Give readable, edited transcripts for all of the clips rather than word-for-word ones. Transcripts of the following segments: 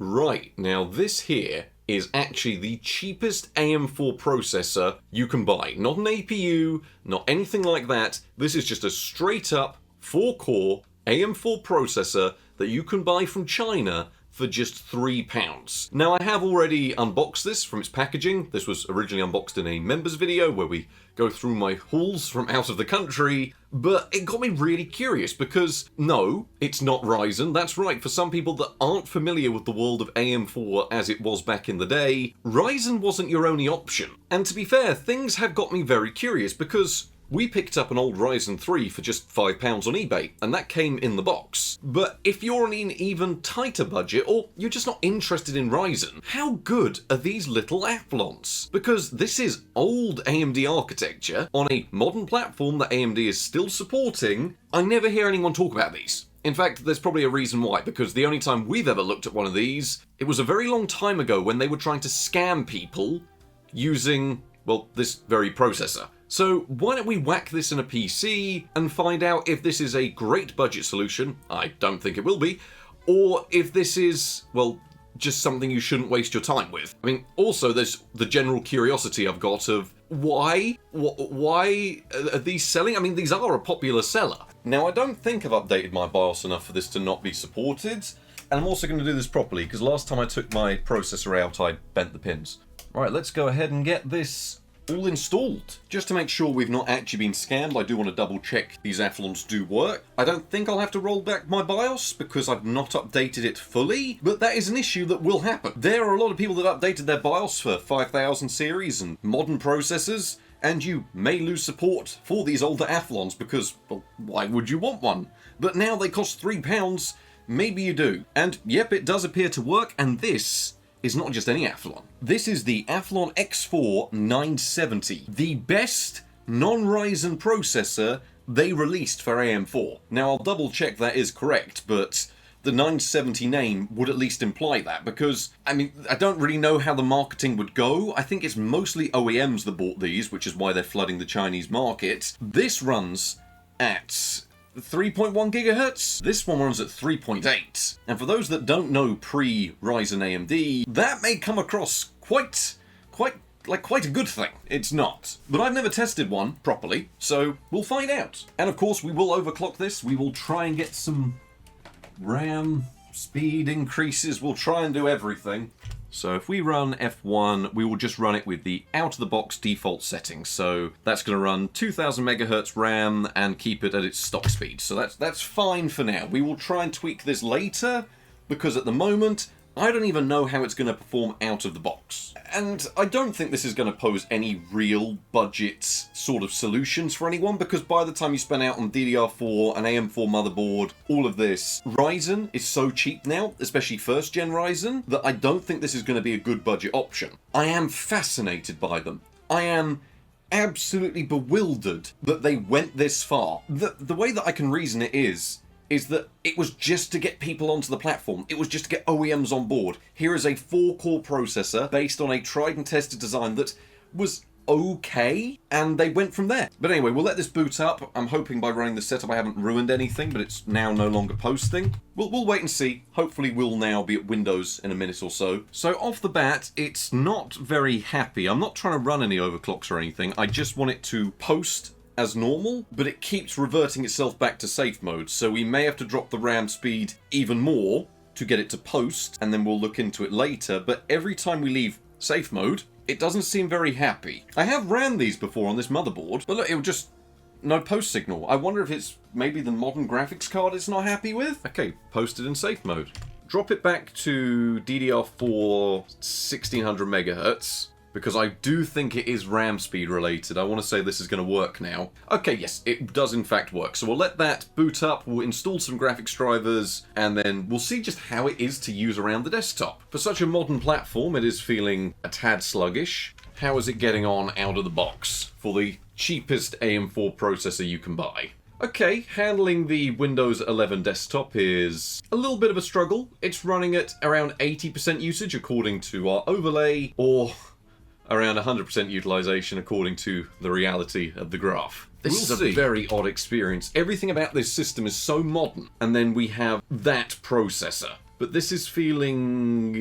Right, now this here is actually the cheapest AM4 processor you can buy. Not an APU, not anything like that. This is just a straight up 4-core AM4 processor that you can buy from China for just £3. Now I have already unboxed this from its packaging. This was originally unboxed in a members video where we go through my hauls from out of the country, but it got me really curious because no, it's not Ryzen. That's right, for some people that aren't familiar with the world of AM4 as it was back in the day, Ryzen wasn't your only option. And to be fair, things have got me very curious because we picked up an old Ryzen 3 for just £5 on eBay, and that came in the box. But if you're on an even tighter budget, or you're just not interested in Ryzen, how good are these little Athlons? Because this is old AMD architecture on a modern platform that AMD is still supporting. I never hear anyone talk about these. In fact, there's probably a reason why, because the only time we've ever looked at one of these, it was a very long time ago when they were trying to scam people using, well, this very processor. So why don't we whack this in a PC and find out if this is a great budget solution, I don't think it will be, or if this is, well, just something you shouldn't waste your time with. I mean, also there's the general curiosity I've got of why are these selling? I mean, these are a popular seller. Now, I don't think I've updated my BIOS enough for this to not be supported, and I'm also going to do this properly because last time I took my processor out, I bent the pins. Alright, let's go ahead and get this all installed. Just to make sure we've not actually been scammed, I do want to double check these Athlons do work. I don't think I'll have to roll back my BIOS because I've not updated it fully, but that is an issue that will happen. There are a lot of people that updated their BIOS for 5000 series and modern processors, and you may lose support for these older Athlons because, well, why would you want one? But now they cost £3, maybe you do. And yep, it does appear to work, and this is not just any Athlon. This is the Athlon X4 970, the best non-Ryzen processor they released for AM4. Now I'll double check that is correct, but the 970 name would at least imply that, because, I mean, I don't really know how the marketing would go. I think it's mostly OEMs that bought these, which is why they're flooding the Chinese market. This runs at 3.1 gigahertz. This one runs at 3.8. And for those that don't know pre-Ryzen AMD, that may come across quite a good thing. It's not. But I've never tested one properly, so we'll find out. And of course, we will overclock this. We will try and get some RAM speed increases. We'll try and do everything. So if we run F1, we will just run it with the out-of-the-box default settings. So that's going to run 2000 megahertz RAM and keep it at its stock speed. So that's fine for now. We will try and tweak this later, because at the moment, I don't even know how it's going to perform out of the box. And I don't think this is going to pose any real budget sort of solutions for anyone, because by the time you spend out on DDR4, an AM4 motherboard, all of this, Ryzen is so cheap now, especially first gen Ryzen, that I don't think this is going to be a good budget option. I am fascinated by them. I am absolutely bewildered that they went this far. The way that I can reason it is that it was just to get people onto the platform. It was just to get OEMs on board. Here is a 4-core processor based on a tried and tested design that was okay, and they went from there. But anyway, we'll let this boot up. I'm hoping by running the setup I haven't ruined anything, but it's now no longer posting. We'll wait and see. Hopefully we'll now be at Windows in a minute or so. So off the bat, it's not very happy. I'm not trying to run any overclocks or anything. I just want it to post as normal, but it keeps reverting itself back to safe mode, so we may have to drop the RAM speed even more to get it to post, and then we'll look into it later. But every time we leave safe mode, it doesn't seem very happy. I have ran these before on this motherboard, but look, it will just no post signal. I wonder if it's maybe the modern graphics card it's not happy with. Okay, posted in safe mode. Drop it back to DDR4 1600 megahertz. Because I do think it is RAM speed related. I want to say this is going to work now. Okay, yes, it does in fact work. So we'll let that boot up, we'll install some graphics drivers, and then we'll see just how it is to use around the desktop. For such a modern platform, it is feeling a tad sluggish. How is it getting on out of the box for the cheapest AM4 processor you can buy? Okay, handling the Windows 11 desktop is a little bit of a struggle. It's running at around 80% usage according to our overlay, or around 100% utilization according to the reality of the graph. This is a very odd experience. Everything about this system is so modern, and then we have that processor. but this is feeling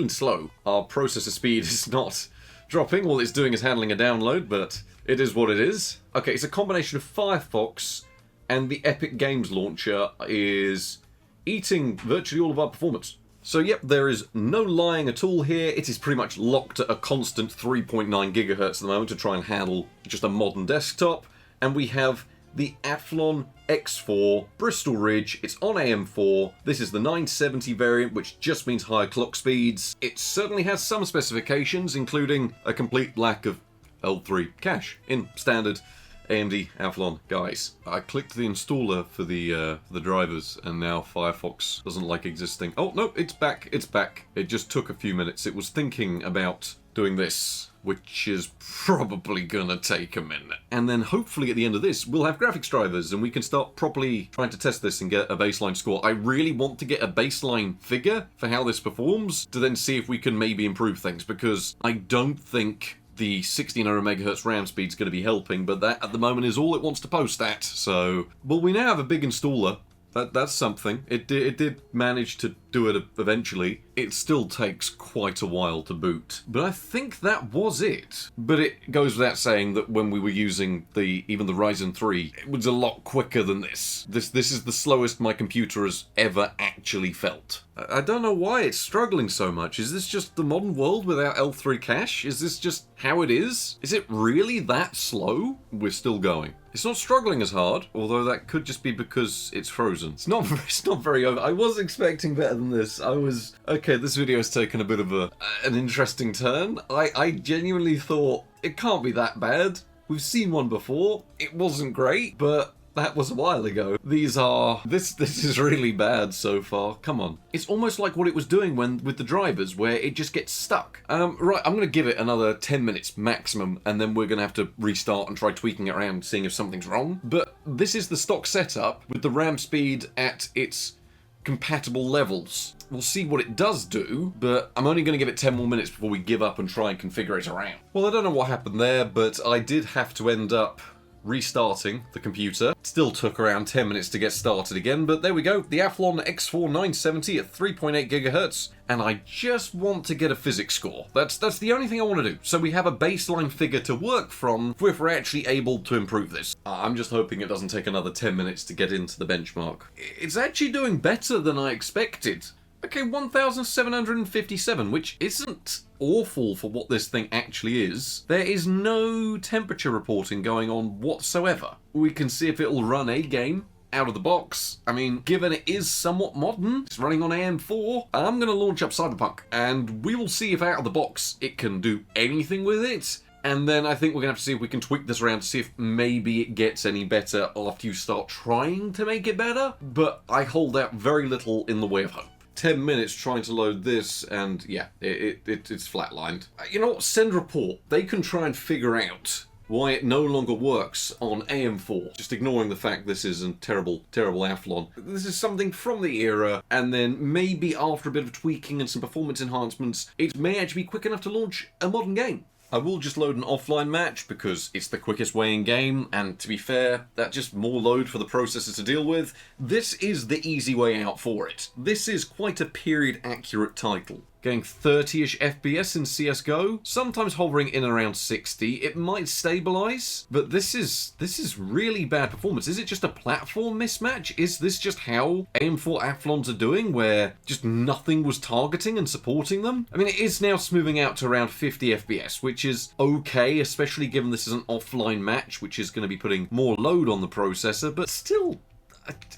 slow. Our processor speed is not dropping. All it's doing is handling a download, but it is what it is. Okay, it's a combination of Firefox and the Epic Games launcher is eating virtually all of our performance. So yep, there is no lying at all here. It is pretty much locked at a constant 3.9 gigahertz at the moment to try and handle just a modern desktop. And we have the Athlon X4 Bristol Ridge. It's on AM4. This is the 970 variant, which just means higher clock speeds. It certainly has some specifications, including a complete lack of L3 cache in standard AMD Athlon guys. I clicked the installer for the drivers, and now Firefox doesn't like existing. Oh no, it's back. It's back. It just took a few minutes. It was thinking about doing this, which is probably gonna take a minute. And then hopefully at the end of this, we'll have graphics drivers and we can start properly trying to test this and get a baseline score. I really want to get a baseline figure for how this performs to then see if we can maybe improve things, because I don't think the 1600 megahertz RAM speed is going to be helping, but that at the moment is all it wants to post at. So, well, we now have a big installer. That's something. It did manage to do it eventually. It still takes quite a while to boot. But I think that was it. But it goes without saying that when we were using even the Ryzen 3, it was a lot quicker than this. This is the slowest my computer has ever actually felt. I don't know why it's struggling so much. Is this just the modern world without L3 cache? Is this just how it is? Is it really that slow? We're still going. It's not struggling as hard, although that could just be because it's frozen. It's not very over. I was expecting better than this. Okay, this video has taken a bit of an interesting turn. I genuinely thought it can't be that bad. We've seen one before. It wasn't great, but that was a while ago. This is really bad so far. Come on. It's almost like what it was doing with the drivers, where it just gets stuck. Right, I'm going to give it another 10 minutes maximum, and then we're going to have to restart and try tweaking it around, seeing if something's wrong. But this is the stock setup with the RAM speed at its compatible levels. We'll see what it does do, but I'm only going to give it 10 more minutes before we give up and try and configure it around. Well, I don't know what happened there, but I did have to end up restarting the computer. Still took around 10 minutes to get started again, but there we go. The Athlon X4 970 at 3.8 gigahertz, and I just want to get a physics score. That's the only thing I want to do. So we have a baseline figure to work from if we're actually able to improve this. I'm just hoping it doesn't take another 10 minutes to get into the benchmark. It's actually doing better than I expected. Okay, 1,757, which isn't awful for what this thing actually is. There is no temperature reporting going on whatsoever. We can see if it'll run a game out of the box. I mean, given it is somewhat modern, it's running on AM4, I'm going to launch up Cyberpunk, and we will see if out of the box it can do anything with it. And then I think we're going to have to see if we can tweak this around to see if maybe it gets any better after you start trying to make it better. But I hold out very little in the way of hope. 10 minutes trying to load this, and yeah, it's flatlined. You know what? Send report. They can try and figure out why it no longer works on AM4. Just ignoring the fact this is a terrible, terrible Athlon. This is something from the era, and then maybe after a bit of tweaking and some performance enhancements, it may actually be quick enough to launch a modern game. I will just load an offline match because it's the quickest way in game, and to be fair, that's just more load for the processor to deal with. This is the easy way out for it. This is quite a period accurate title. Getting 30-ish FPS in CSGO, sometimes hovering in around 60. It might stabilize, but this is really bad performance. Is it just a platform mismatch? Is this just how AM4 Athlons are doing, where just nothing was targeting and supporting them? I mean, it is now smoothing out to around 50 FPS, which is okay, especially given this is an offline match, which is going to be putting more load on the processor, but still,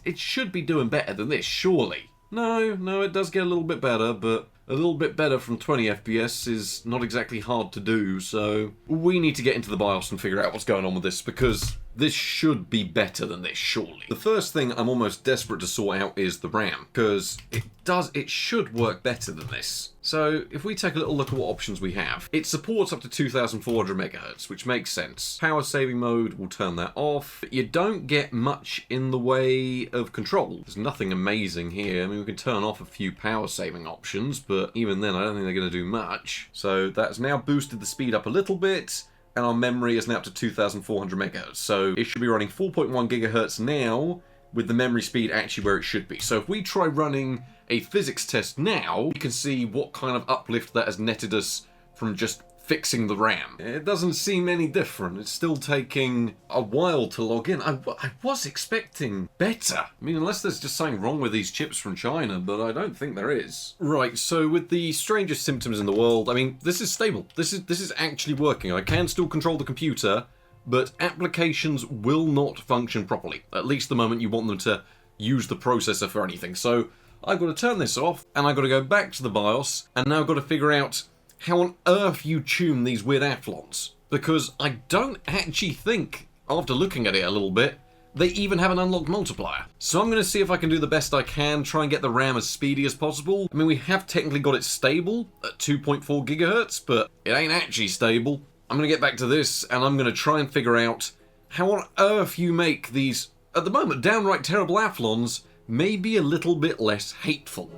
it should be doing better than this, surely. No, it does get a little bit better, but a little bit better from 20 FPS is not exactly hard to do, so we need to get into the BIOS and figure out what's going on with this, because this should be better than this, surely. The first thing I'm almost desperate to sort out is the RAM, because it should work better than this. So if we take a little look at what options we have, it supports up to 2,400 megahertz, which makes sense. Power saving mode will turn that off. But you don't get much in the way of control. There's nothing amazing here. I mean, we can turn off a few power saving options, but even then I don't think they're going to do much. So that's now boosted the speed up a little bit, and our memory is now up to 2,400 megahertz. So it should be running 4.1 gigahertz now, with the memory speed actually where it should be. So if we try running a physics test now, we can see what kind of uplift that has netted us from just fixing the RAM. It doesn't seem any different. It's still taking a while to log in. I was expecting better. I mean, unless there's just something wrong with these chips from China, but I don't think there is. Right, so with the strangest symptoms in the world, I mean, this is stable. This is actually working. I can still control the computer, but applications will not function properly. At least the moment you want them to use the processor for anything. So I've got to turn this off, and I've got to go back to the BIOS, and now I've got to figure out how on earth you tune these weird athlons. Because I don't actually think, after looking at it a little bit, they even have an unlocked multiplier. So I'm going to see if I can do the best I can, try and get the RAM as speedy as possible. I mean, we have technically got it stable at 2.4 gigahertz, but it ain't actually stable. I'm going to get back to this, and I'm going to try and figure out how on earth you make these, at the moment, downright terrible athlons maybe a little bit less hateful.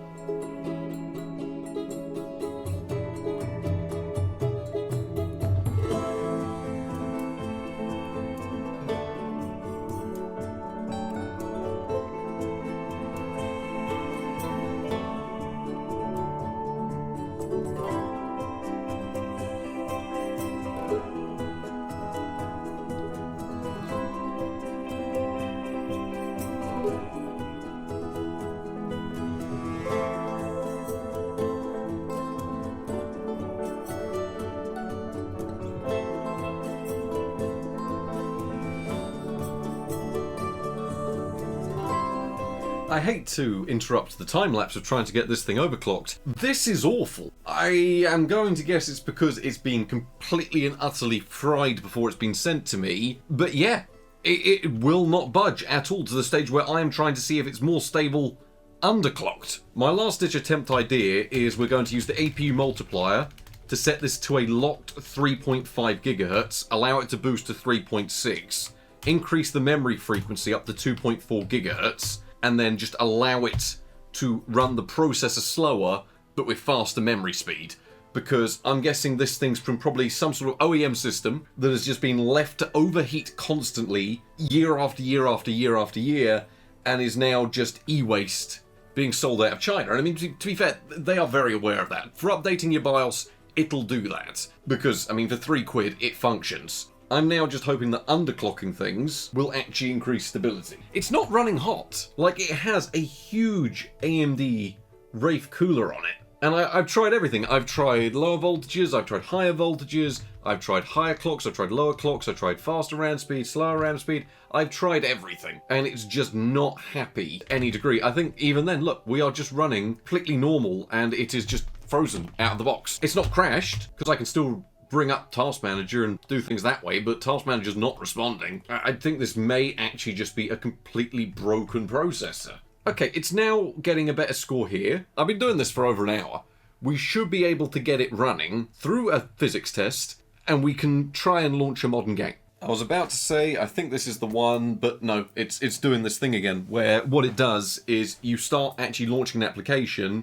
I hate to interrupt the time lapse of trying to get this thing overclocked. This is awful. I am going to guess it's because it's been completely and utterly fried before it's been sent to me. But yeah, it will not budge at all, to the stage where I am trying to see if it's more stable underclocked. My last ditch attempt idea is we're going to use the APU multiplier to set this to a locked 3.5 gigahertz, allow it to boost to 3.6, increase the memory frequency up to 2.4 gigahertz, and then just allow it to run the processor slower, but with faster memory speed. Because I'm guessing this thing's from probably some sort of OEM system that has just been left to overheat constantly, year after year after year after year, and is now just e-waste being sold out of China. And I mean, to be fair, they are very aware of that. For updating your BIOS, it'll do that. Because, I mean, for £3, it functions. I'm now just hoping that underclocking things will actually increase stability. It's not running hot. Like, it has a huge AMD Wraith cooler on it. And I've tried everything. I've tried lower voltages, I've tried higher voltages, I've tried higher clocks, I've tried lower clocks, I've tried faster RAM speed, slower RAM speed. I've tried everything. And it's just not happy to any degree. I think even then, look, we are just running completely normal and it is just frozen out of the box. It's not crashed, because I can still bring up Task Manager and do things that way, but Task Manager's not responding. I think this may actually just be a completely broken processor. Okay, it's now getting a better score here. I've been doing this for over an hour. We should be able to get it running through a physics test, and we can try and launch a modern game. I was about to say, I think this is the one, but no, it's doing this thing again, where what it does is you start actually launching an application,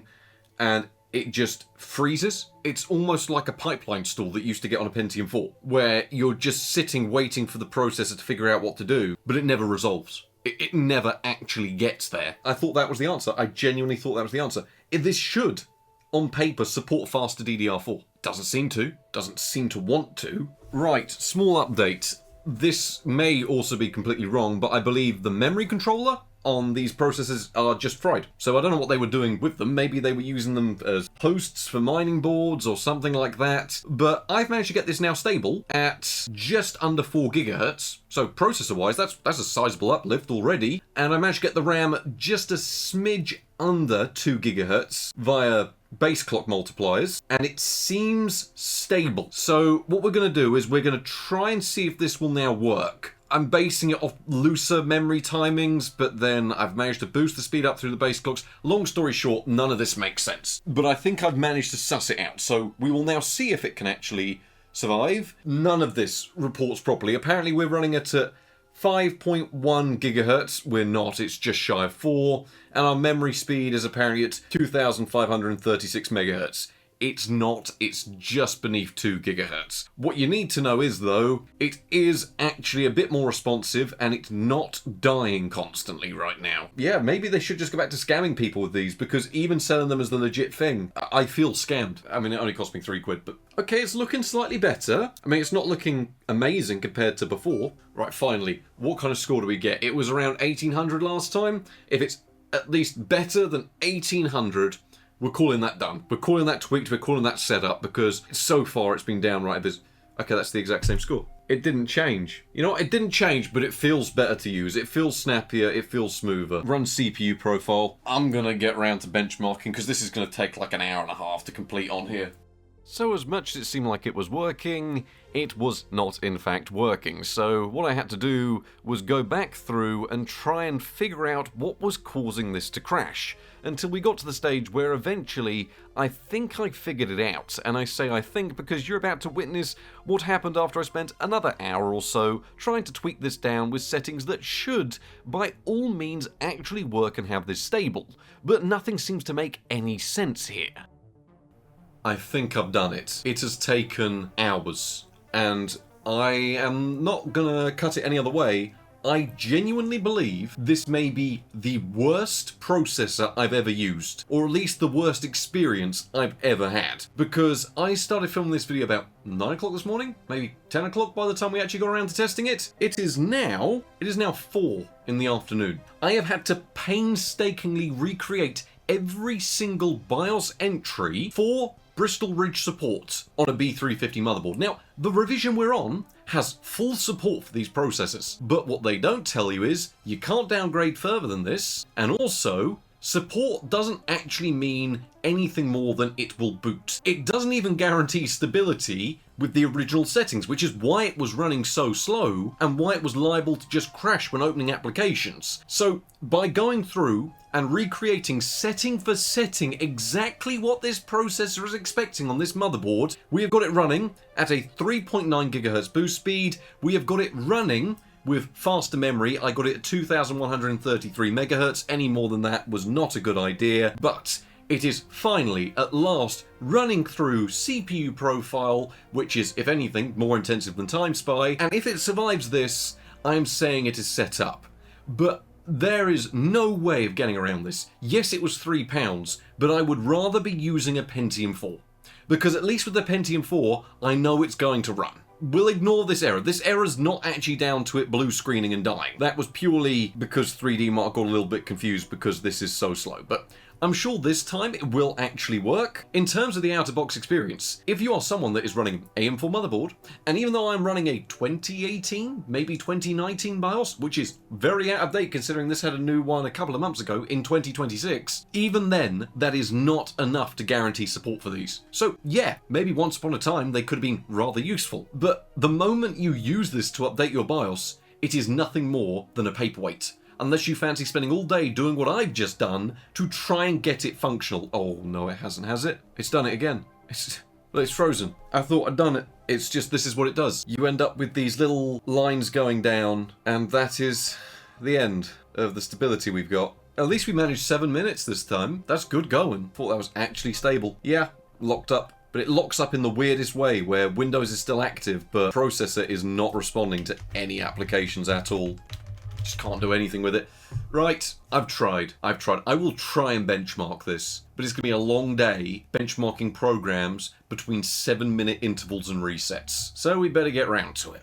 and it just freezes. It's almost like a pipeline stall that you used to get on a Pentium 4, where you're just sitting waiting for the processor to figure out what to do, but it never resolves. It never actually gets there. I thought that was the answer. I genuinely thought that was the answer. This should, on paper, support faster DDR4. Doesn't seem to. Doesn't seem to want to. Right, small update. This may also be completely wrong, but I believe the memory controller on these processors are just fried. So I don't know what they were doing with them. Maybe they were using them as hosts for mining boards or something like that. But I've managed to get this now stable at just under 4 gigahertz. So processor-wise, that's a sizable uplift already. And I managed to get the RAM just a smidge under 2 gigahertz via base clock multipliers, and it seems stable. So what we're going to do is we're going to try and see if this will now work. I'm basing it off looser memory timings, but then I've managed to boost the speed up through the base clocks. Long story short, none of this makes sense. But I think I've managed to suss it out, so we will now see if it can actually survive. None of this reports properly. Apparently we're running it at 5.1 gigahertz. We're not, it's just shy of 4. And our memory speed is apparently at 2,536 megahertz. It's not, it's just beneath 2 GHz. What you need to know is, though, it is actually a bit more responsive and it's not dying constantly right now. Yeah, maybe they should just go back to scamming people with these, because even selling them as the legit thing, I feel scammed. I mean, it only cost me £3, but okay, it's looking slightly better. I mean, it's not looking amazing compared to before. Right, finally, what kind of score do we get? It was around 1800 last time. If it's at least better than 1800, we're calling that done. We're calling that tweaked, we're calling that set up, because so far it's been downright abysmal. Okay, that's the exact same score. It didn't change. You know what? It didn't change, but it feels better to use. It feels snappier, it feels smoother. Run CPU profile. I'm gonna get round to benchmarking, because this is gonna take like an hour and a half to complete on here. So as much as it seemed like it was working, it was not in fact working. So what I had to do was go back through and try and figure out what was causing this to crash, until we got to the stage where eventually I think I figured it out. And I say I think because you're about to witness what happened after I spent another hour or so trying to tweak this down with settings that should, by all means, actually work and have this stable. But nothing seems to make any sense here. I think I've done it. It has taken hours, and I am not gonna cut it any other way. I genuinely believe this may be the worst processor I've ever used, or at least the worst experience I've ever had. Because I started filming this video about 9 o'clock this morning, maybe 10 o'clock by the time we actually got around to testing it. It is now 4 in the afternoon. I have had to painstakingly recreate every single BIOS entry for Bristol Ridge support on a B350 motherboard. Now, the revision we're on has full support for these processors, but what they don't tell you is you can't downgrade further than this, and also support doesn't actually mean anything more than it will boot. It doesn't even guarantee stability with the original settings, which is why it was running so slow and why it was liable to just crash when opening applications. So by going through and recreating setting for setting exactly what this processor is expecting on this motherboard, we have got it running at a 3.9 GHz boost speed. We have got it running with faster memory. I got it at 2133 MHz. Any more than that was not a good idea, but it is finally, at last, running through CPU profile, which is, if anything, more intensive than Time Spy, and if it survives this, I'm saying it is set up. But there is no way of getting around this. Yes, it was £3, but I would rather be using a Pentium 4. Because at least with the Pentium 4, I know it's going to run. We'll ignore this error. This error's not actually down to it blue screening and dying. That was purely because 3D Mark got a little bit confused because this is so slow. But I'm sure this time it will actually work. In terms of the out-of-box experience, if you are someone that is running AM4 motherboard, and even though I'm running a 2018, maybe 2019 BIOS, which is very out of date considering this had a new one a couple of months ago in 2026, even then, that is not enough to guarantee support for these. So yeah, maybe once upon a time they could have been rather useful, but the moment you use this to update your BIOS, it is nothing more than a paperweight. Unless you fancy spending all day doing what I've just done to try and get it functional. Oh no, it hasn't, has it? It's done it again. It's frozen. I thought I'd done it. It's just, this is what it does. You end up with these little lines going down, and that is the end of the stability we've got. At least we managed 7 minutes this time. That's good going. Thought that was actually stable. Yeah, locked up. But it locks up in the weirdest way, where Windows is still active, but processor is not responding to any applications at all. Just can't do anything with it. Right, I've tried. I will try and benchmark this, but it's going to be a long day benchmarking programs between 7-minute intervals and resets. So we better get round to it.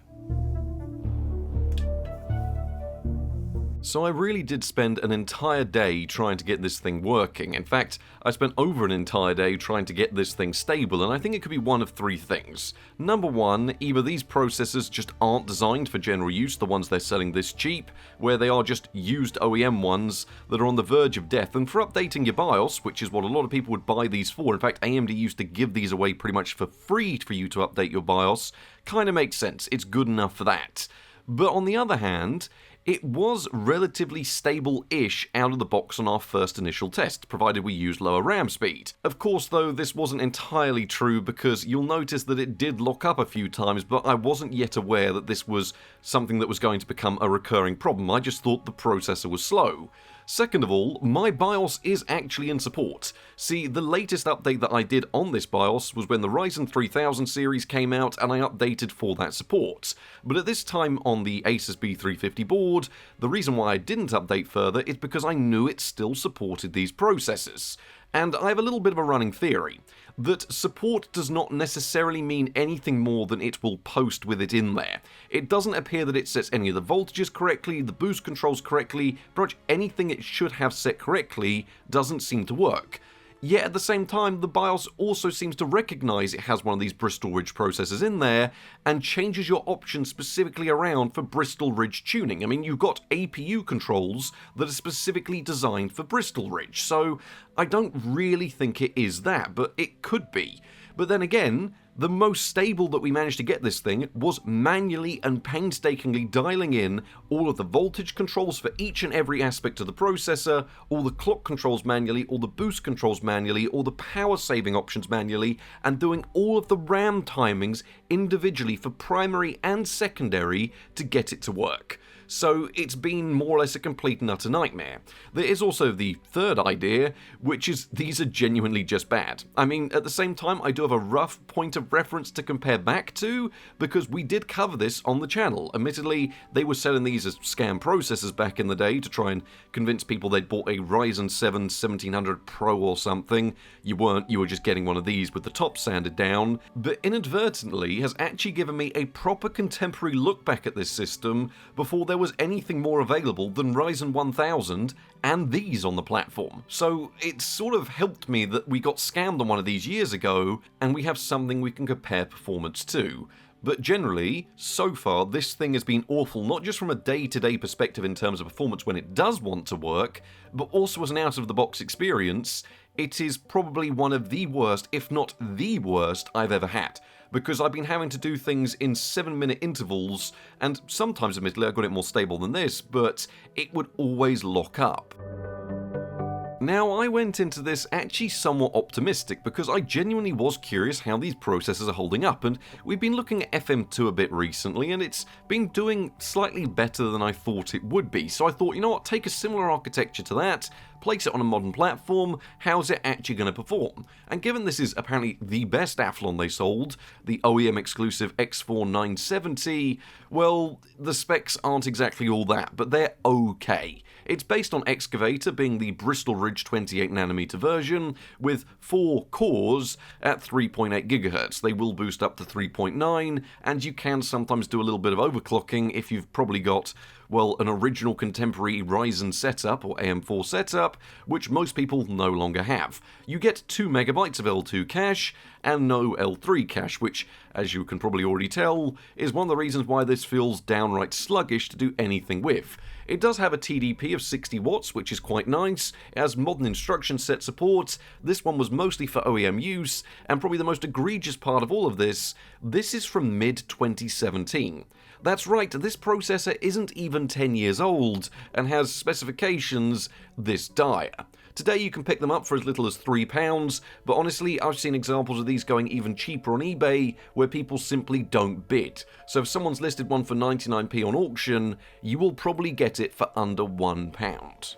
So I really did spend an entire day trying to get this thing working. In fact, I spent over an entire day trying to get this thing stable, and I think it could be one of 3 things. Number 1, either these processors just aren't designed for general use, the ones they're selling this cheap, where they are just used OEM ones that are on the verge of death, and for updating your BIOS, which is what a lot of people would buy these for, in fact AMD used to give these away pretty much for free for you to update your BIOS, kind of makes sense, it's good enough for that. But on the other hand, it was relatively stable-ish out of the box on our first initial test, provided we used lower RAM speed. Of course, though, this wasn't entirely true because you'll notice that it did lock up a few times, but I wasn't yet aware that this was something that was going to become a recurring problem. I just thought the processor was slow. Second of all, my BIOS is actually in support. See, the latest update that I did on this BIOS was when the Ryzen 3000 series came out and I updated for that support. But at this time on the Asus B350 board, the reason why I didn't update further is because I knew it still supported these processors. And I have a little bit of a running theory that support does not necessarily mean anything more than it will post with it in there. It doesn't appear that it sets any of the voltages correctly, the boost controls correctly, pretty much anything it should have set correctly doesn't seem to work. Yet at the same time, the BIOS also seems to recognise it has one of these Bristol Ridge processors in there and changes your options specifically around for Bristol Ridge tuning. I mean, you've got APU controls that are specifically designed for Bristol Ridge, so I don't really think it is that, but it could be. But then again, the most stable that we managed to get this thing was manually and painstakingly dialing in all of the voltage controls for each and every aspect of the processor, all the clock controls manually, all the boost controls manually, all the power saving options manually, and doing all of the RAM timings individually for primary and secondary to get it to work. So it's been more or less a complete and utter nightmare. There is also the third idea, which is these are genuinely just bad. I mean, at the same time, I do have a rough point of reference to compare back to, because we did cover this on the channel. Admittedly, they were selling these as scam processors back in the day to try and convince people they'd bought a Ryzen 7 1700 Pro or something. You weren't, you were just getting one of these with the top sanded down. But inadvertently has actually given me a proper contemporary look back at this system before there was anything more available than Ryzen 1000 and these on the platform. So it sort of helped me that we got scammed on one of these years ago and we have something we can compare performance to. But generally, so far, this thing has been awful, not just from a day-to-day perspective in terms of performance when it does want to work, but also as an out-of-the-box experience. It is probably one of the worst, if not the worst, I've ever had. Because I've been having to do things in 7-minute intervals, and sometimes admittedly I got it more stable than this, but it would always lock up. Now, I went into this actually somewhat optimistic because I genuinely was curious how these processors are holding up, and we've been looking at FM2 a bit recently and it's been doing slightly better than I thought it would be. So I thought, you know what, take a similar architecture to that, place it on a modern platform, how's it actually going to perform? And given this is apparently the best Athlon they sold, the OEM exclusive X4 970, well, the specs aren't exactly all that, but they're okay. It's based on Excavator being the Bristol Ridge 28nm version with 4 cores at 3.8 GHz. They will boost up to 3.9, and you can sometimes do a little bit of overclocking if you've probably got, well, an original contemporary Ryzen setup or AM4 setup, which most people no longer have. You get 2 MB of L2 cache and no L3 cache, which, as you can probably already tell, is one of the reasons why this feels downright sluggish to do anything with. It does have a TDP of 60 watts, which is quite nice. It has modern instruction set support. This one was mostly for OEM use, and probably the most egregious part of all of this is from mid-2017. That's right, this processor isn't even 10 years old, and has specifications this dire. Today you can pick them up for as little as £3, but honestly I've seen examples of these going even cheaper on eBay where people simply don't bid. So if someone's listed one for 99p on auction, you will probably get it for under £1.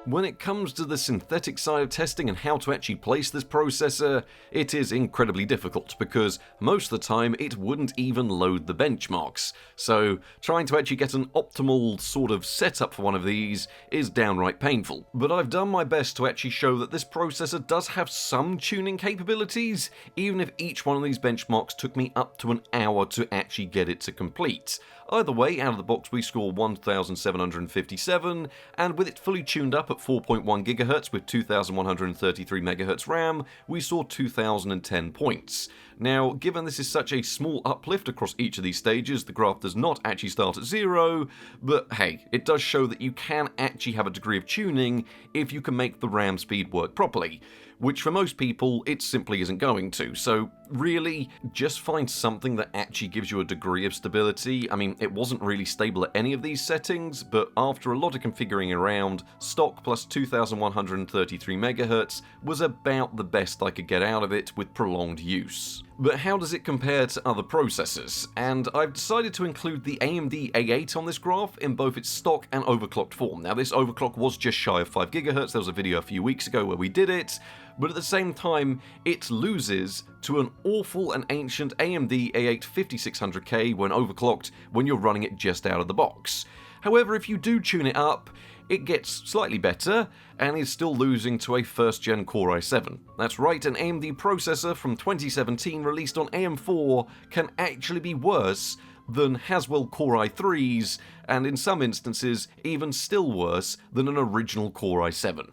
When it comes to the synthetic side of testing and how to actually place this processor, it is incredibly difficult because most of the time it wouldn't even load the benchmarks. So trying to actually get an optimal sort of setup for one of these is downright painful. But I've done my best to actually show that this processor does have some tuning capabilities, even if each one of these benchmarks took me up to an hour to actually get it to complete. Either way, out of the box we score 1757, and with it fully tuned up at 4.1 GHz with 2133 MHz RAM, we saw 2010 points. Now, given this is such a small uplift across each of these stages, the graph does not actually start at 0, but hey, it does show that you can actually have a degree of tuning if you can make the RAM speed work properly, which for most people it simply isn't going to. So really, just find something that actually gives you a degree of stability. I mean, it wasn't really stable at any of these settings, but after a lot of configuring around, stock plus 2133 MHz was about the best I could get out of it with prolonged use. But how does it compare to other processors? And I've decided to include the AMD A8 on this graph in both its stock and overclocked form. Now this overclock was just shy of 5 GHz, there was a video a few weeks ago where we did it, but at the same time it loses to an awful and ancient AMD A8 5600K when overclocked when you're running it just out of the box. However, if you do tune it up, it gets slightly better, and is still losing to a first-gen Core i7. That's right, an AMD processor from 2017 released on AM4 can actually be worse than Haswell Core i3s, and in some instances, even still worse than an original Core i7.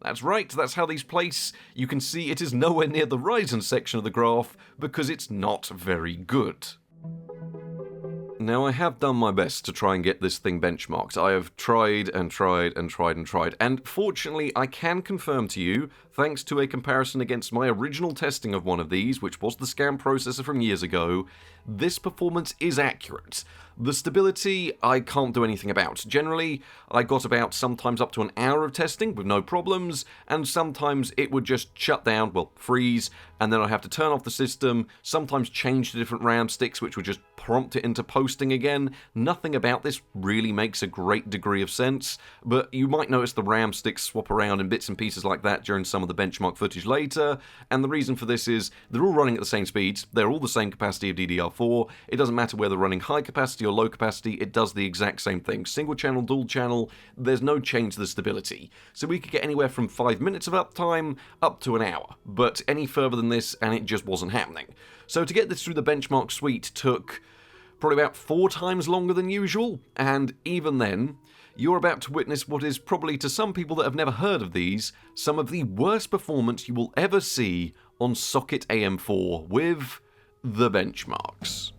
That's right, that's how these place. You can see it is nowhere near the Ryzen section of the graph, because it's not very good. Now, I have done my best to try and get this thing benchmarked. I have tried and tried and tried and tried, and fortunately I can confirm to you, thanks to a comparison against my original testing of one of these, which was the Scam processor from years ago, this performance is accurate. The stability, I can't do anything about. Generally, I got about sometimes up to an hour of testing with no problems, and sometimes it would just shut down, well, freeze, and then I'd have to turn off the system, sometimes change to different RAM sticks, which would just prompt it into posting again. Nothing about this really makes a great degree of sense, but you might notice the RAM sticks swap around in bits and pieces like that during some of the benchmark footage later, and the reason for this is they're all running at the same speeds, they're all the same capacity of DDR4, it doesn't matter whether running high capacity or low capacity, it does the exact same thing. Single channel, dual channel, there's no change to the stability. So we could get anywhere from 5 minutes of uptime up to an hour, but any further than this and it just wasn't happening. So to get this through the benchmark suite took probably about 4 times longer than usual, and even then, you're about to witness what is probably, to some people that have never heard of these, some of the worst performance you will ever see on socket AM4 with the benchmarks.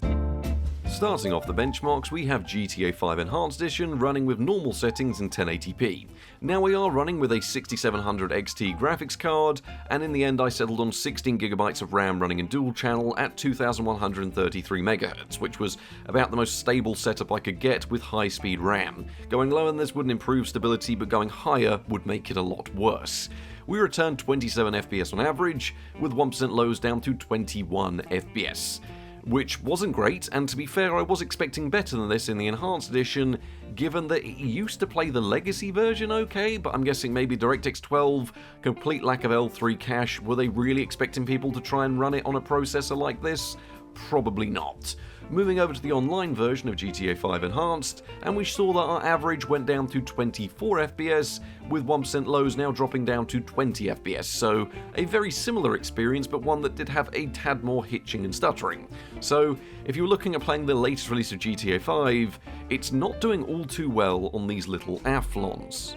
Starting off the benchmarks, we have GTA 5 Enhanced Edition running with normal settings in 1080p. Now we are running with a 6700 XT graphics card, and in the end I settled on 16GB of RAM running in dual channel at 2133 MHz, which was about the most stable setup I could get with high speed RAM. Going lower than this wouldn't improve stability, but going higher would make it a lot worse. We returned 27 FPS on average, with 1% lows down to 21 FPS. Which wasn't great, and to be fair, I was expecting better than this in the Enhanced Edition, given that it used to play the legacy version okay, but I'm guessing maybe DirectX 12, complete lack of L3 cache, were they really expecting people to try and run it on a processor like this? Probably not. Moving over to the online version of GTA 5 Enhanced, and we saw that our average went down to 24 FPS, with 1% lows now dropping down to 20 FPS, so a very similar experience, but one that did have a tad more hitching and stuttering. So, if you're looking at playing the latest release of GTA 5, it's not doing all too well on these little afflons.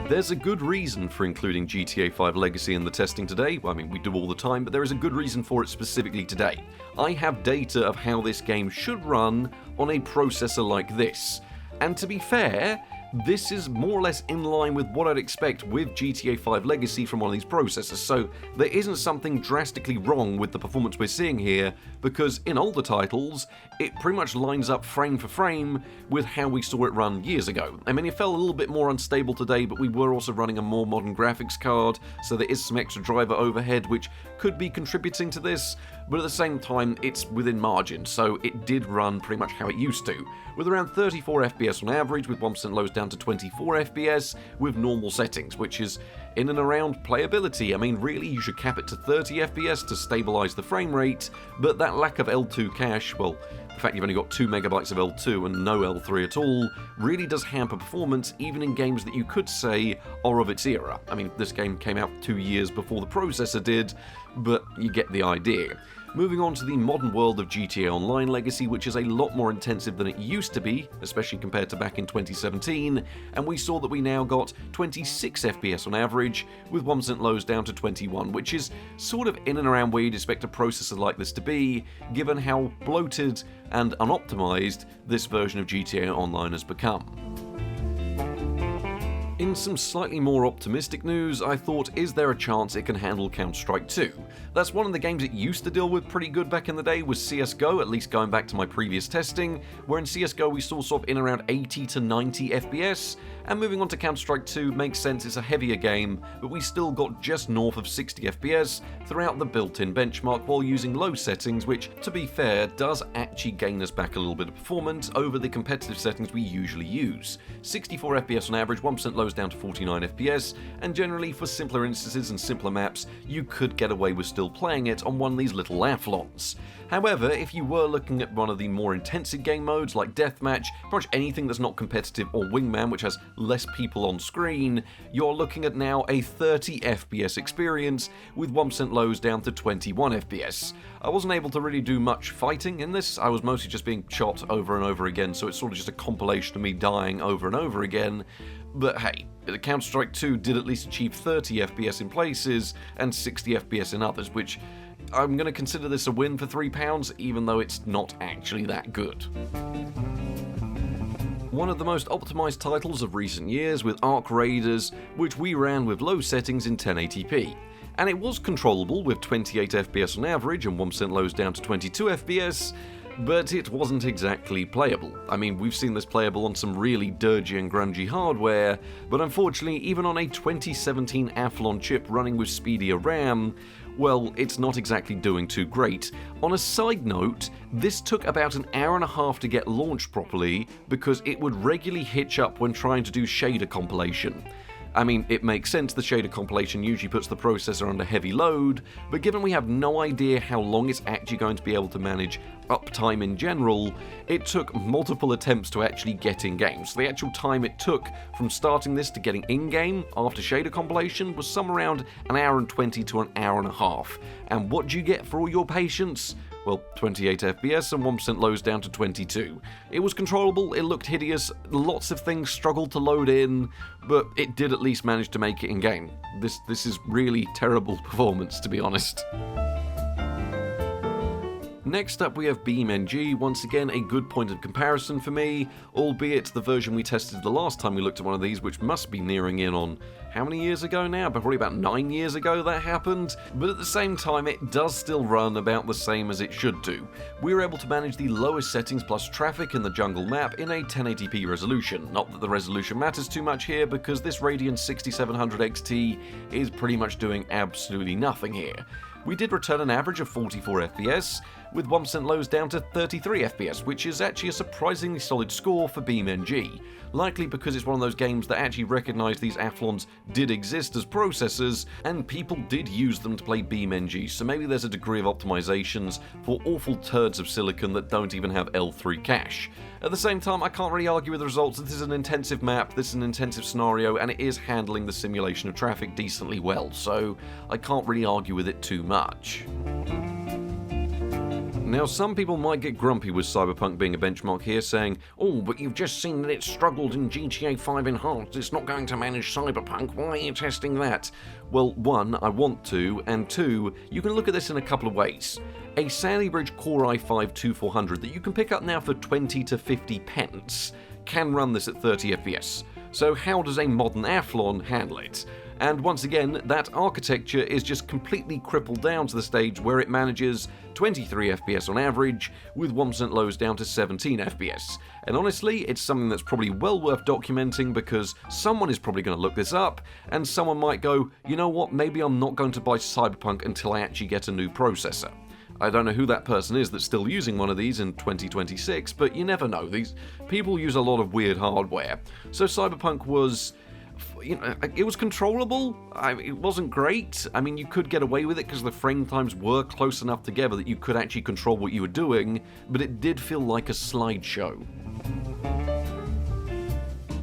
There's a good reason for including GTA 5 Legacy in the testing today. I mean, we do all the time, but there is a good reason for it specifically today. I have data of how this game should run on a processor like this. And to be fair, this is more or less in line with what I'd expect with GTA 5 Legacy from one of these processors, so there isn't something drastically wrong with the performance we're seeing here, because in older titles, it pretty much lines up frame for frame with how we saw it run years ago. I mean, it felt a little bit more unstable today, but we were also running a more modern graphics card, so there is some extra driver overhead which could be contributing to this, but at the same time, it's within margin, so it did run pretty much how it used to, with around 34 FPS on average, with 1% lows down to 24 FPS with normal settings, which is in and around playability. I mean, really, you should cap it to 30 FPS to stabilize the frame rate, but that lack of L2 cache, well, the fact you've only got 2 MB of L2 and no L3 at all, really does hamper performance, even in games that you could say are of its era. I mean, this game came out 2 years before the processor did, but you get the idea. Moving on to the modern world of GTA Online Legacy, which is a lot more intensive than it used to be, especially compared to back in 2017, and we saw that we now got 26 FPS on average, with 1% lows down to 21, which is sort of in and around where you'd expect a processor like this to be, given how bloated and unoptimized this version of GTA Online has become. In some slightly more optimistic news, I thought, is there a chance it can handle Counter-Strike 2? That's one of the games it used to deal with pretty good back in the day was CSGO, at least going back to my previous testing, where in CSGO we saw sort of in around 80 to 90 FPS, And moving on to Counter-Strike 2 makes sense, it's a heavier game, but we still got just north of 60 FPS throughout the built-in benchmark while using low settings, which, to be fair, does actually gain us back a little bit of performance over the competitive settings we usually use. 64 FPS on average, 1% lows down to 49 FPS, and generally for simpler instances and simpler maps, you could get away with still playing it on one of these little athlons. However, if you were looking at one of the more intensive game modes like Deathmatch, pretty much anything that's not competitive, or Wingman, which has less people on screen, you're looking at now a 30 FPS experience with 1% lows down to 21 FPS. I wasn't able to really do much fighting in this, I was mostly just being shot over and over again, so it's sort of just a compilation of me dying over and over again. But hey, Counter-Strike 2 did at least achieve 30 FPS in places and 60 FPS in others, which I'm going to consider this a win for £3, even though it's not actually that good. One of the most optimised titles of recent years with Arc Raiders, which we ran with low settings in 1080p. And it was controllable with 28 FPS on average and 1% lows down to 22 FPS, but it wasn't exactly playable. I mean, we've seen this playable on some really dirgy and grungy hardware, but unfortunately, even on a 2017 Athlon chip running with speedier RAM, well, it's not exactly doing too great. On a side note, this took about an hour and a half to get launched properly because it would regularly hitch up when trying to do shader compilation. I mean, it makes sense, the shader compilation usually puts the processor under heavy load, but given we have no idea how long it's actually going to be able to manage uptime in general, it took multiple attempts to actually get in-game. So the actual time it took from starting this to getting in-game after shader compilation was somewhere around an hour and 20 to an hour and a half. And what do you get for all your patience? Well, 28 FPS and 1% lows down to 22. It was controllable, it looked hideous, lots of things struggled to load in, but it did at least manage to make it in-game. This is really terrible performance, to be honest. Next up we have BeamNG, once again a good point of comparison for me, albeit the version we tested the last time we looked at one of these, which must be nearing in on how many years ago now? Probably about 9 years ago that happened, but at the same time it does still run about the same as it should do. We were able to manage the lowest settings plus traffic in the jungle map in a 1080p resolution. Not that the resolution matters too much here, because this Radeon 6700 XT is pretty much doing absolutely nothing here. We did return an average of 44 FPS, with 1% lows down to 33 FPS, which is actually a surprisingly solid score for BeamNG, likely because it's one of those games that actually recognised these athlons did exist as processors, and people did use them to play BeamNG, so maybe there's a degree of optimizations for awful turds of silicon that don't even have L3 cache. At the same time, I can't really argue with the results. This is an intensive map, this is an intensive scenario, and it is handling the simulation of traffic decently well, so I can't really argue with it too much. Now, some people might get grumpy with Cyberpunk being a benchmark here, saying, "Oh, but you've just seen that it struggled in GTA 5 Enhanced, it's not going to manage Cyberpunk, why are you testing that?" Well, one, I want to, and two, you can look at this in a couple of ways. A Sandy Bridge Core i5-2400 that you can pick up now for 20 to 50 pence can run this at 30 FPS. So how does a modern Athlon handle it? And once again, that architecture is just completely crippled down to the stage where it manages 23 FPS on average, with 1% lows down to 17 FPS. And honestly, it's something that's probably well worth documenting, because someone is probably going to look this up, and someone might go, you know what, maybe I'm not going to buy Cyberpunk until I actually get a new processor. I don't know who that person is that's still using one of these in 2026, but you never know, these people use a lot of weird hardware. So Cyberpunk was, you know, it was controllable. It wasn't great. I mean, you could get away with it because the frame times were close enough together that you could actually control what you were doing, but it did feel like a slideshow.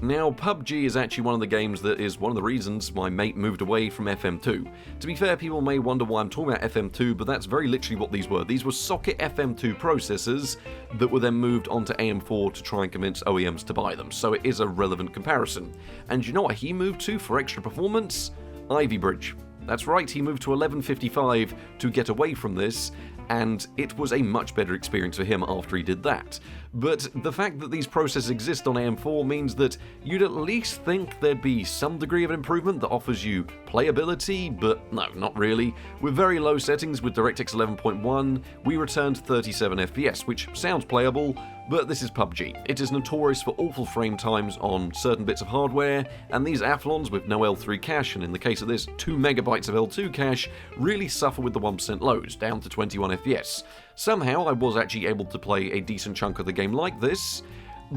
Now, PUBG is actually one of the games that is one of the reasons my mate moved away from FM2. To be fair, people may wonder why I'm talking about FM2, but that's very literally what these were. These were socket FM2 processors that were then moved onto AM4 to try and convince OEMs to buy them, so it is a relevant comparison. And you know what he moved to for extra performance? Ivy Bridge. That's right, he moved to 1155 to get away from this, and it was a much better experience for him after he did that. But the fact that these processors exist on AM4 means that you'd at least think there'd be some degree of improvement that offers you playability, but no, not really. With very low settings with DirectX 11.1, we returned 37 FPS, which sounds playable, But this is PUBG. It is notorious for awful frame times on certain bits of hardware, and these Athlons with no L3 cache, and in the case of this, 2 megabytes of L2 cache, really suffer with the 1% lows, down to 21 FPS. Somehow I was actually able to play a decent chunk of the game like this,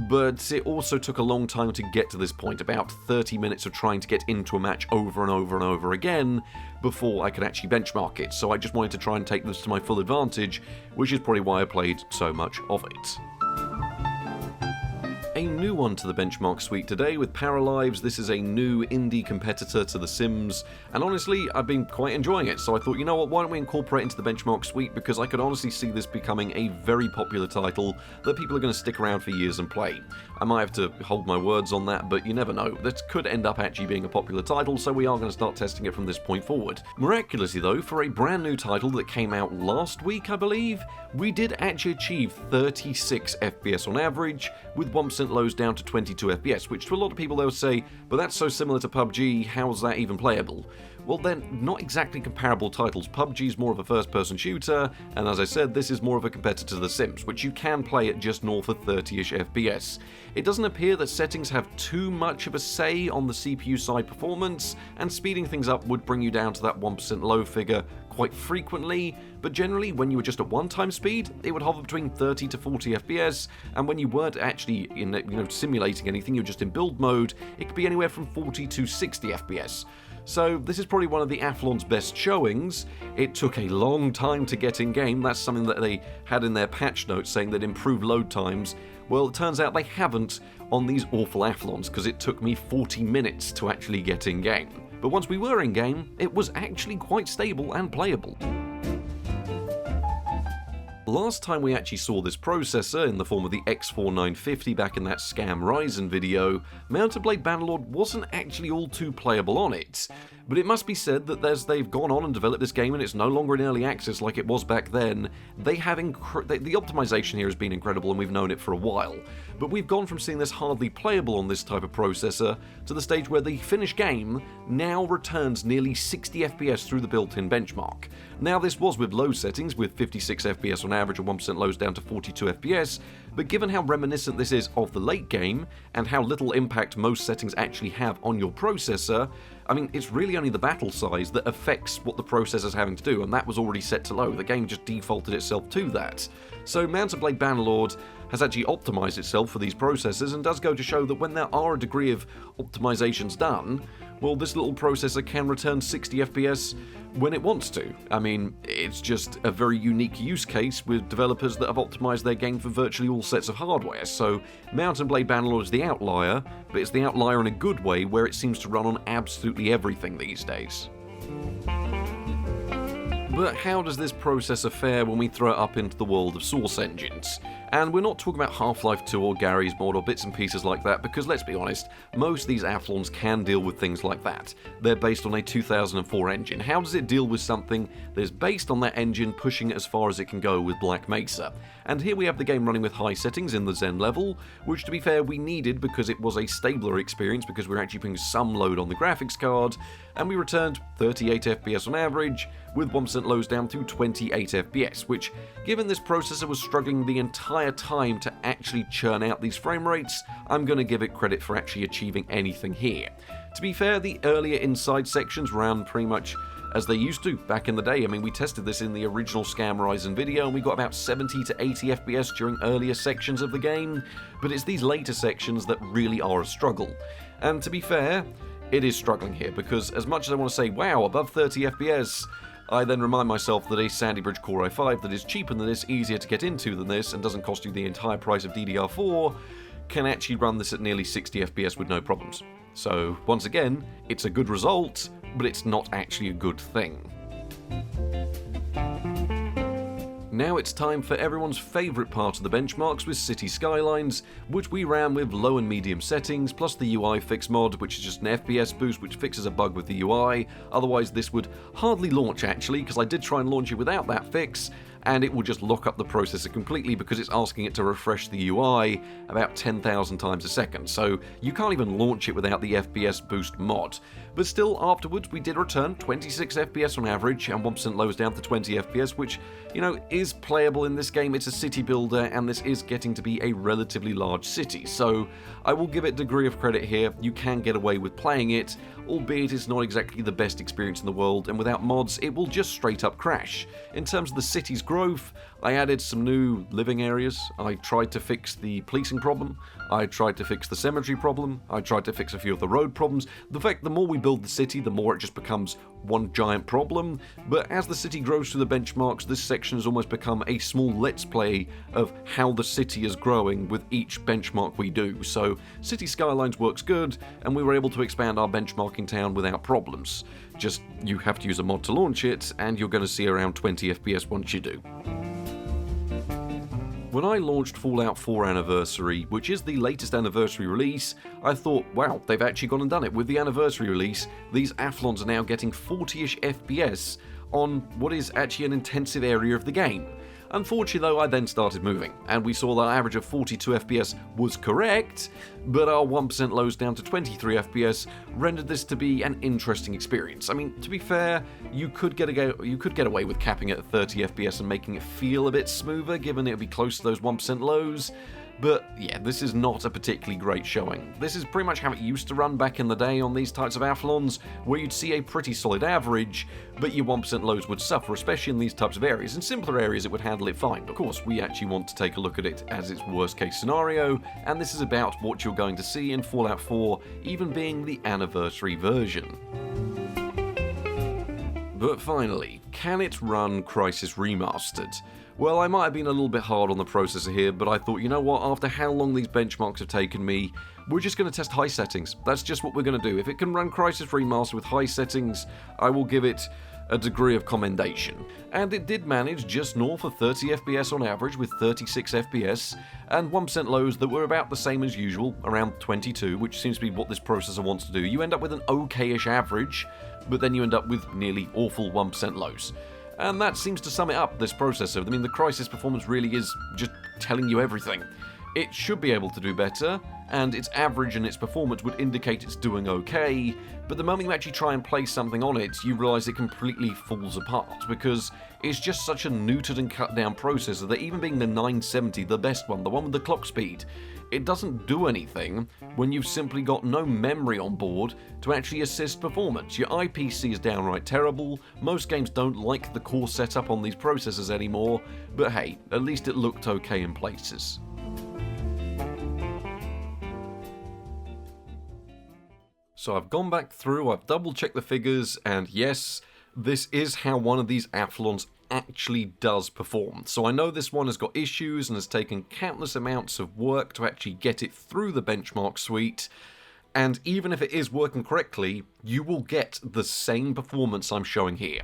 but it also took a long time to get to this point, about 30 minutes of trying to get into a match over and over and over again before I could actually benchmark it, so I just wanted to try and take this to my full advantage, which is probably why I played so much of it. A new one to the benchmark suite today with Paralives. This is a new indie competitor to The Sims, and honestly, I've been quite enjoying it, so I thought, you know what, why don't we incorporate it into the benchmark suite, because I could honestly see this becoming a very popular title that people are going to stick around for years and play. I might have to hold my words on that, but you never know. This could end up actually being a popular title, so we are going to start testing it from this point forward. Miraculously though, for a brand new title that came out last week, I believe, we did actually achieve 36 FPS on average, with 1% lows down to 22 FPS, which to a lot of people they'll say, but that's so similar to PUBG, how's that even playable? Well, they're not exactly comparable titles. PUBG's more of a first-person shooter, and as I said, this is more of a competitor to The Sims, which you can play at just north of 30-ish FPS. It doesn't appear that settings have too much of a say on the CPU side performance, and speeding things up would bring you down to that 1% low figure quite frequently, but generally when you were just at one-time speed, it would hover between 30 to 40 FPS, and when you weren't actually simulating anything, you're just in build mode, it could be anywhere from 40 to 60 FPS. So this is probably one of the Athlon's best showings. It took a long time to get in game. That's something that they had in their patch notes saying they'd improve load times. Well, it turns out they haven't on these awful Athlons, because it took me 40 minutes to actually get in game. But once we were in game, it was actually quite stable and playable. Last time we actually saw this processor in the form of the X4950 back in that Scam Ryzen video, Mountain Blade Bannerlord wasn't actually all too playable on it. But it must be said that as they've gone on and developed this game and it's no longer in early access like it was back then, they have the optimization here has been incredible and we've known it for a while. But we've gone from seeing this hardly playable on this type of processor to the stage where the finished game now returns nearly 60 FPS through the built-in benchmark. Now this was with low settings, with 56 FPS on average and 1% lows down to 42 FPS, but given how reminiscent this is of the late game, and how little impact most settings actually have on your processor, I mean, it's really only the battle size that affects what the processor's having to do, and that was already set to low. The game just defaulted itself to that. So Mountain Blade Bannerlord has actually optimized itself for these processors, and does go to show that when there are a degree of optimizations done, well, this little processor can return 60 FPS when it wants to. I mean, it's just a very unique use case with developers that have optimized their game for virtually all sets of hardware. So Mountain Blade Bannerlord is the outlier, but it's the outlier in a good way where it seems to run on absolutely everything these days. But how does this processor fare when we throw it up into the world of source engines? And we're not talking about Half-Life 2 or Gary's Mod or bits and pieces like that, because let's be honest, most of these Athlons can deal with things like that. They're based on a 2004 engine. How does it deal with something that is based on that engine pushing it as far as it can go with Black Mesa? And here we have the game running with high settings in the Zen level, which to be fair we needed because it was a stabler experience, because we're actually putting some load on the graphics card, and we returned 38 FPS on average, with 1% lows down to 28 FPS, which, given this processor was struggling the entire time to actually churn out these frame rates, I'm going to give it credit for actually achieving anything here. To be fair, the earlier inside sections ran pretty much as they used to back in the day. I mean, we tested this in the original Scam Ryzen video and we got about 70 to 80 FPS during earlier sections of the game, but it's these later sections that really are a struggle. And to be fair, it is struggling here, because as much as I want to say, wow, above 30 FPS, I then remind myself that a Sandy Bridge Core i5 that is cheaper than this, easier to get into than this, and doesn't cost you the entire price of DDR4, can actually run this at nearly 60 FPS with no problems. So, once again, it's a good result, but it's not actually a good thing. Now it's time for everyone's favourite part of the benchmarks with City Skylines, which we ran with low and medium settings, plus the UI fix mod, which is just an FPS boost which fixes a bug with the UI. Otherwise this would hardly launch actually, because I did try and launch it without that fix, and it will just lock up the processor completely because it's asking it to refresh the UI about 10,000 times a second, so you can't even launch it without the FPS boost mod. But still, afterwards we did return 26 FPS on average and 1% lows down to 20 FPS, which, is playable in this game. It's a city builder, and this is getting to be a relatively large city, so I will give it a degree of credit here. You can get away with playing it, albeit it's not exactly the best experience in the world, and without mods it will just straight up crash. In terms of the city's growth, I added some new living areas, I tried to fix the policing problem, I tried to fix the cemetery problem, I tried to fix a few of the road problems. The fact the more we build the city, the more it just becomes one giant problem, but as the city grows through the benchmarks, this section has almost become a small let's play of how the city is growing with each benchmark we do. So City Skylines works good, and we were able to expand our benchmarking town without problems. Just, you have to use a mod to launch it, and you're going to see around 20 FPS once you do. When I launched Fallout 4 Anniversary, which is the latest anniversary release, I thought, wow, they've actually gone and done it. With the anniversary release, these Athlons are now getting 40-ish FPS on what is actually an intensive area of the game. Unfortunately though, I then started moving, and we saw that our average of 42 FPS was correct, but our 1% lows down to 23 FPS rendered this to be an interesting experience. I mean, to be fair, you could get away with capping it at 30 FPS and making it feel a bit smoother, given it would be close to those 1% lows. But yeah, this is not a particularly great showing. This is pretty much how it used to run back in the day on these types of Athlons, where you'd see a pretty solid average, but your 1% lows would suffer, especially in these types of areas. In simpler areas it would handle it fine, but of course we actually want to take a look at it as its worst case scenario, and this is about what you're going to see in Fallout 4, even being the anniversary version. But finally, can it run Crysis Remastered? Well, I might have been a little bit hard on the processor here, but I thought, you know what, after how long these benchmarks have taken me, we're just going to test high settings. That's just what we're going to do. If it can run Crysis Remastered with high settings, I will give it a degree of commendation. And it did manage just north of 30 FPS on average with 36 FPS, and 1% lows that were about the same as usual, around 22, which seems to be what this processor wants to do. You end up with an okay-ish average, but then you end up with nearly awful 1% lows. And that seems to sum it up, this processor. I mean, the Crysis performance really is just telling you everything. It should be able to do better, and its average and its performance would indicate it's doing okay, but the moment you actually try and place something on it, you realise it completely falls apart, because it's just such a neutered and cut down processor that even being the 970, the best one, the one with the clock speed, it doesn't do anything when you've simply got no memory on board to actually assist performance. Your IPC is downright terrible, most games don't like the core setup on these processors anymore, but hey, at least it looked okay in places. So I've gone back through, I've double checked the figures, and yes, this is how one of these Athlons actually does perform. So I know this one has got issues and has taken countless amounts of work to actually get it through the benchmark suite, and even if it is working correctly, you will get the same performance I'm showing here,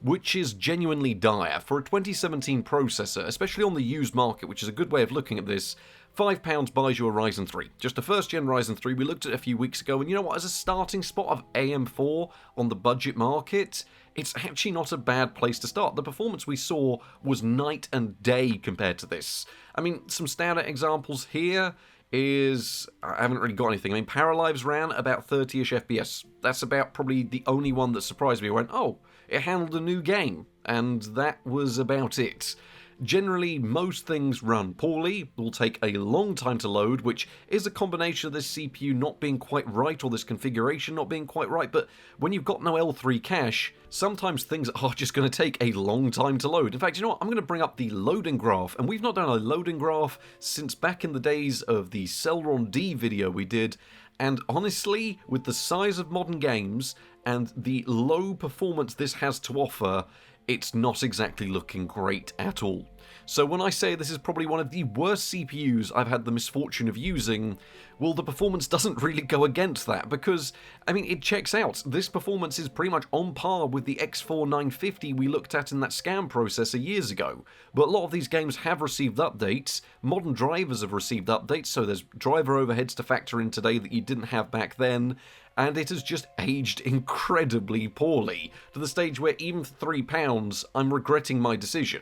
which is genuinely dire. For a 2017 processor, especially on the used market, which is a good way of looking at this, £5 buys you a Ryzen 3. Just a first-gen Ryzen 3 we looked at a few weeks ago, and you know what, as a starting spot of AM4 on the budget market, it's actually not a bad place to start. The performance we saw was night and day compared to this. I mean, some standout examples here is, I haven't really got anything. I mean, Paralives ran about 30-ish FPS. That's about probably the only one that surprised me. I went, oh, it handled a new game, and that was about it. Generally, most things run poorly, will take a long time to load, which is a combination of this CPU not being quite right or this configuration not being quite right, but when you've got no L3 cache, sometimes things are just going to take a long time to load. In fact, you know what, I'm going to bring up the loading graph, and we've not done a loading graph since back in the days of the Celeron D video we did, and honestly, with the size of modern games and the low performance this has to offer, it's not exactly looking great at all. So when I say this is probably one of the worst CPUs I've had the misfortune of using, well, the performance doesn't really go against that, because, I mean, it checks out. This performance is pretty much on par with the X4 950 we looked at in that scam processor years ago. But a lot of these games have received updates, modern drivers have received updates, so there's driver overheads to factor in today that you didn't have back then, and it has just aged incredibly poorly, to the stage where even for £3, I'm regretting my decision.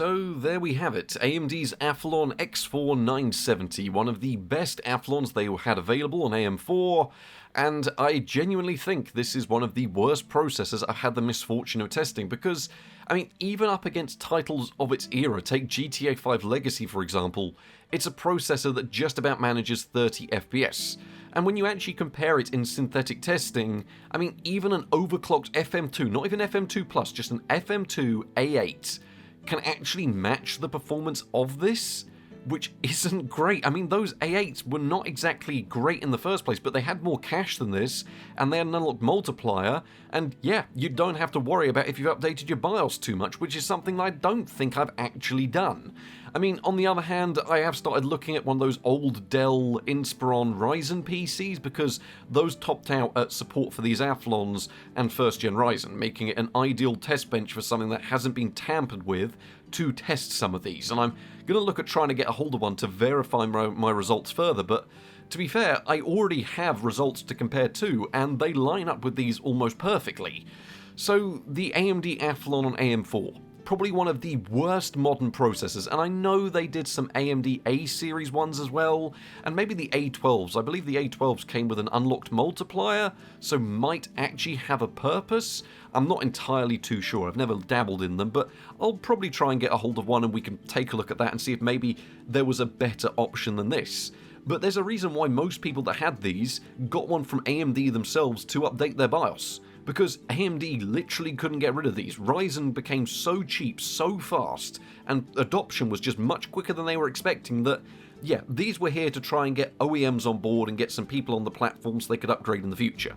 So there we have it, AMD's Athlon X4 970, one of the best Athlons they had available on AM4, and I genuinely think this is one of the worst processors I've had the misfortune of testing, because, I mean, even up against titles of its era, take GTA 5 Legacy for example, it's a processor that just about manages 30 FPS. And when you actually compare it in synthetic testing, I mean, even an overclocked FM2, not even FM2 Plus, just an FM2 A8, can actually match the performance of this, which isn't great. I mean, those A8s were not exactly great in the first place, but they had more cache than this, and they had an unlocked multiplier, and yeah, you don't have to worry about if you've updated your BIOS too much, which is something I don't think I've actually done. I mean, on the other hand, I have started looking at one of those old Dell Inspiron Ryzen PCs, because those topped out at support for these Athlons and first-gen Ryzen, making it an ideal test bench for something that hasn't been tampered with to test some of these. And I'm going to look at trying to get a hold of one to verify my results further, but to be fair, I already have results to compare to, and they line up with these almost perfectly. So, the AMD Athlon on AM4. Probably one of the worst modern processors, and I know they did some AMD A-series ones as well, and maybe the A12s. I believe the A12s came with an unlocked multiplier, so might actually have a purpose. I'm not entirely too sure, I've never dabbled in them, but I'll probably try and get a hold of one and we can take a look at that and see if maybe there was a better option than this. But there's a reason why most people that had these got one from AMD themselves to update their BIOS. Because AMD literally couldn't get rid of these. Ryzen became so cheap, so fast, and adoption was just much quicker than they were expecting that, yeah, these were here to try and get OEMs on board and get some people on the platform so they could upgrade in the future.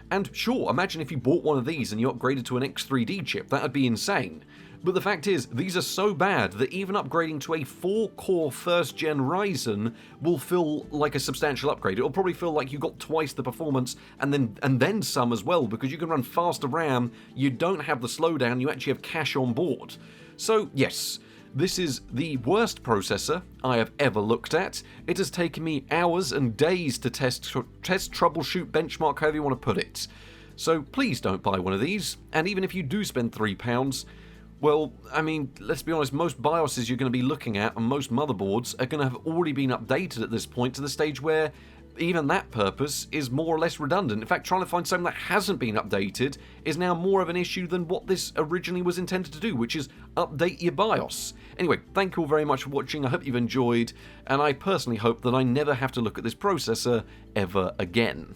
And sure, imagine if you bought one of these and you upgraded to an X3D chip, that'd be insane. But the fact is, these are so bad that even upgrading to a 4-core first-gen Ryzen will feel like a substantial upgrade. It'll probably feel like you got twice the performance and then some as well, because you can run faster RAM, you don't have the slowdown, you actually have cache on board. So yes, this is the worst processor I have ever looked at. It has taken me hours and days to test, troubleshoot, benchmark, however you want to put it. So please don't buy one of these, and even if you do spend £3, well, I mean, let's be honest, most BIOSes you're going to be looking at and most motherboards are going to have already been updated at this point to the stage where even that purpose is more or less redundant. In fact, trying to find something that hasn't been updated is now more of an issue than what this originally was intended to do, which is update your BIOS. Anyway, thank you all very much for watching, I hope you've enjoyed, and I personally hope that I never have to look at this processor ever again.